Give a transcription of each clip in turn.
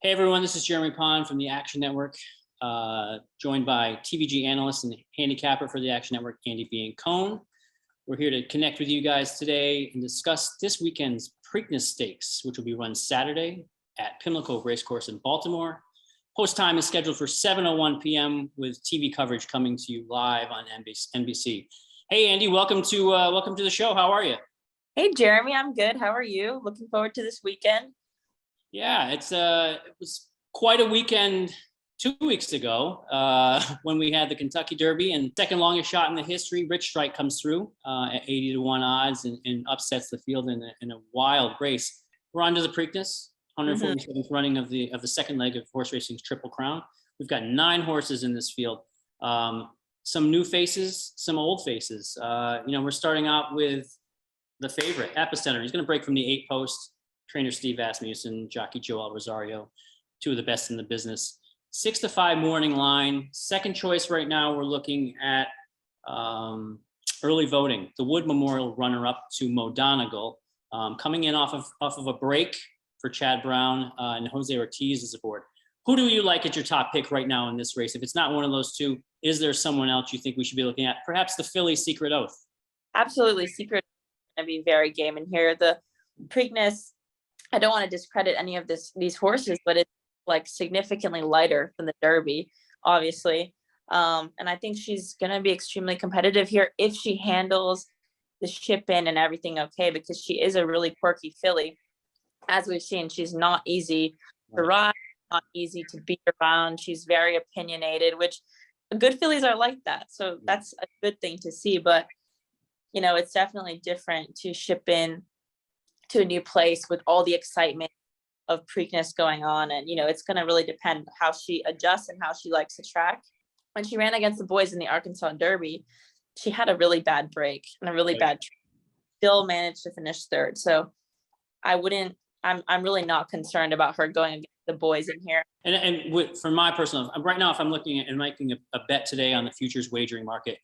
Hey everyone, this is Jeremy Pond from the Action Network, joined by TVG analyst and handicapper for the Action Network, Andy B. Cohn. We're here to connect with you guys today and discuss this weekend's Preakness Stakes, which will be run Saturday at Pimlico Racecourse in Baltimore. Post time is scheduled for 7:01 p.m. with TV coverage coming to you live on NBC. Hey Andy, welcome to the show. How are you? Hey Jeremy, I'm good. How are you? Looking forward to this weekend. Yeah, it was quite a weekend 2 weeks ago when we had the Kentucky Derby, and second longest shot in the history, Rich Strike comes through at 80-1 odds and upsets the field in a wild race. We're on to the Preakness, 147th running of the second leg of horse racing's Triple Crown. We've got 9 horses in this field. Some new faces, some old faces. We're starting out with the favorite, Epicenter. He's going to break from the 8 post. Trainer Steve Asmussen, jockey Joel Rosario, 2 of the best in the business. 6-5 morning line. Second choice right now, we're looking at early voting. The Wood Memorial runner-up to Modonegal, coming in off of a break for Chad Brown, and Jose Ortiz is aboard. Who do you like at your top pick right now in this race? If it's not one of those 2, is there someone else you think we should be looking at? Perhaps the filly Secret Oath. Absolutely, Secret Oath is going to be very game in here. The Preakness, I don't want to discredit any of these horses, but it's like significantly lighter than the Derby, obviously. And I think she's going to be extremely competitive here if she handles the ship in and everything okay, because she is a really quirky filly. As we've seen, she's not easy to ride, not easy to be around. She's very opinionated, which good fillies are like that. So that's a good thing to see. But, it's definitely different to ship in to a new place with all the excitement of Preakness going on. And, it's going to really depend how she adjusts and how she likes the track. When she ran against the boys in the Arkansas Derby, she had a really bad break and a really bad track. Still managed to finish 3rd. So I'm really not concerned about her going against the boys in here. And for my personal, right now, if I'm looking at and making a bet today on the futures wagering market,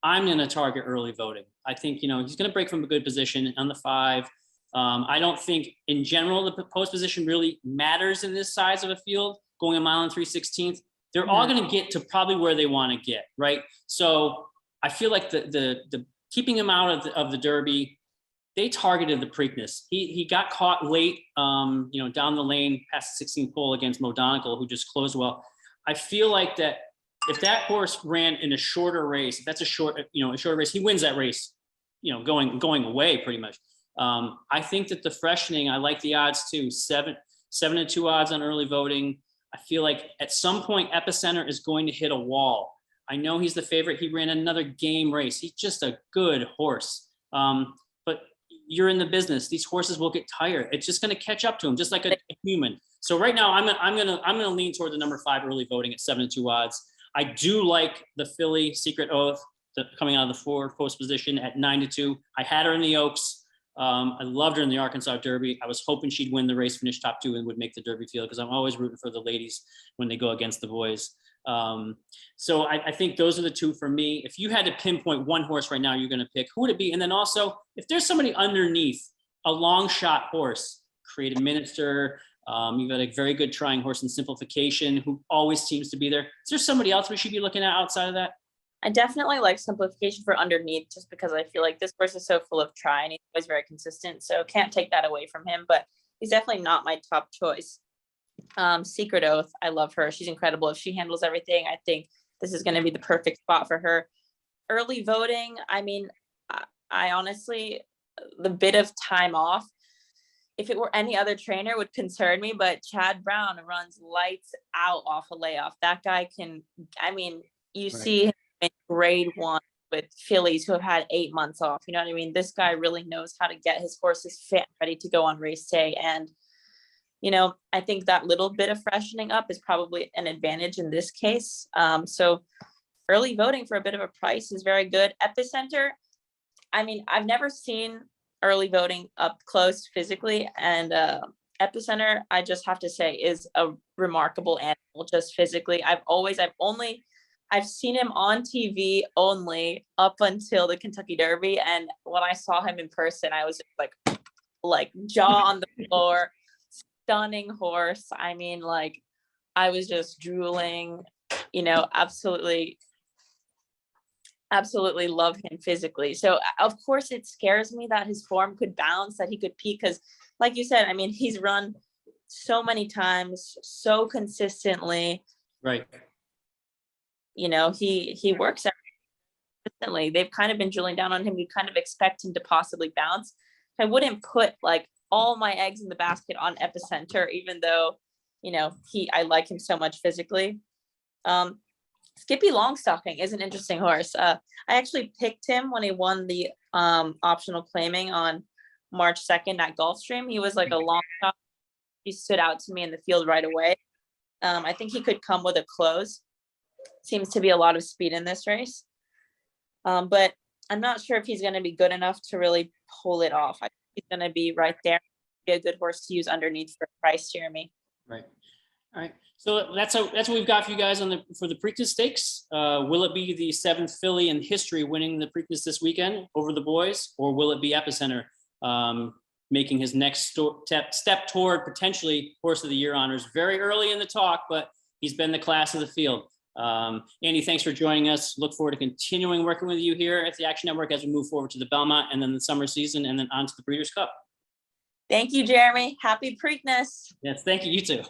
I'm going to target early voting. I think, he's going to break from a good position on the 5. I don't think in general the post position really matters in this size of a field, going a mile and 3/16. They're all going to get to probably where they want to get, right? So I feel like the keeping him out of the Derby, they targeted the Preakness. He got caught late, down the lane past the 16th pole against Modonegal, who just closed well. I feel like that if that horse ran in a shorter race, if that's a shorter race, he wins that race, going away pretty much. I think that the freshening, I like the odds too. 7-2 odds on early voting. I feel like at some point Epicenter is going to hit a wall. I know he's the favorite. He ran another game race. He's just a good horse. But you're in the business. These horses will get tired. It's just going to catch up to him, just like a human. So right now, I'm gonna lean toward the number 5 early voting at 7-2 odds. I do like the filly Secret Oath coming out of the 4 post position at 9-2. I had her in the Oaks. I loved her in the Arkansas Derby. I was hoping she'd win the race, finish top 2, and would make the Derby field, because I'm always rooting for the ladies when they go against the boys. So I think those are the 2 for me. If you had to pinpoint one horse right now you're going to pick, who would it be? And then also, if there's somebody underneath, a long shot horse, Creative Minister, you've got a very good trying horse in Simplification who always seems to be there. Is there somebody else we should be looking at outside of that? I definitely like Simplification for underneath, just because I feel like this horse is so full of try and he's always very consistent. So can't take that away from him, but he's definitely not my top choice. Secret Oath, I love her. She's incredible. If she handles everything, I think this is going to be the perfect spot for her. Early voting, I honestly, the bit of time off, if it were any other trainer, would concern me, but Chad Brown runs lights out off a layoff. That guy can, see him in grade 1 with fillies who have had 8 months off. You know what I mean? This guy really knows how to get his horses fit, ready to go on race day. And, I think that little bit of freshening up is probably an advantage in this case. So early voting for a bit of a price is very good. Epicenter, I've never seen early voting up close physically. And Epicenter, I just have to say, is a remarkable animal just physically. I've seen him on TV only up until the Kentucky Derby. And when I saw him in person, I was like jaw on the floor, stunning horse. I mean, like, I was just drooling, absolutely love him physically. So of course it scares me that his form could bounce, that he could peak, because like you said, I mean, he's run so many times, so consistently. Right. He works consistently. They've kind of been drilling down on him. You kind of expect him to possibly bounce. I wouldn't put like all my eggs in the basket on Epicenter, even though, I like him so much physically. Skippy Longstocking is an interesting horse. I actually picked him when he won the optional claiming on March 2nd at Gulfstream. He was like a long shot. He stood out to me in the field right away. I think he could come with a close. Seems to be a lot of speed in this race. But I'm not sure if he's going to be good enough to really pull it off. I think he's going to be right there. Be a good horse to use underneath for price, Jeremy. Right. All right. So that's what we've got for you guys for the Preakness Stakes. Will it be the 7th filly in history winning the Preakness this weekend over the boys, or will it be Epicenter making his next step toward potentially Horse of the Year honors? Very early in the talk, but he's been the class of the field. Andy, thanks for joining us. Look forward to continuing working with you here at the Action Network as we move forward to the Belmont and then the summer season and then on to the Breeders' Cup. Thank you, Jeremy. Happy Preakness. Yes, thank you. You too.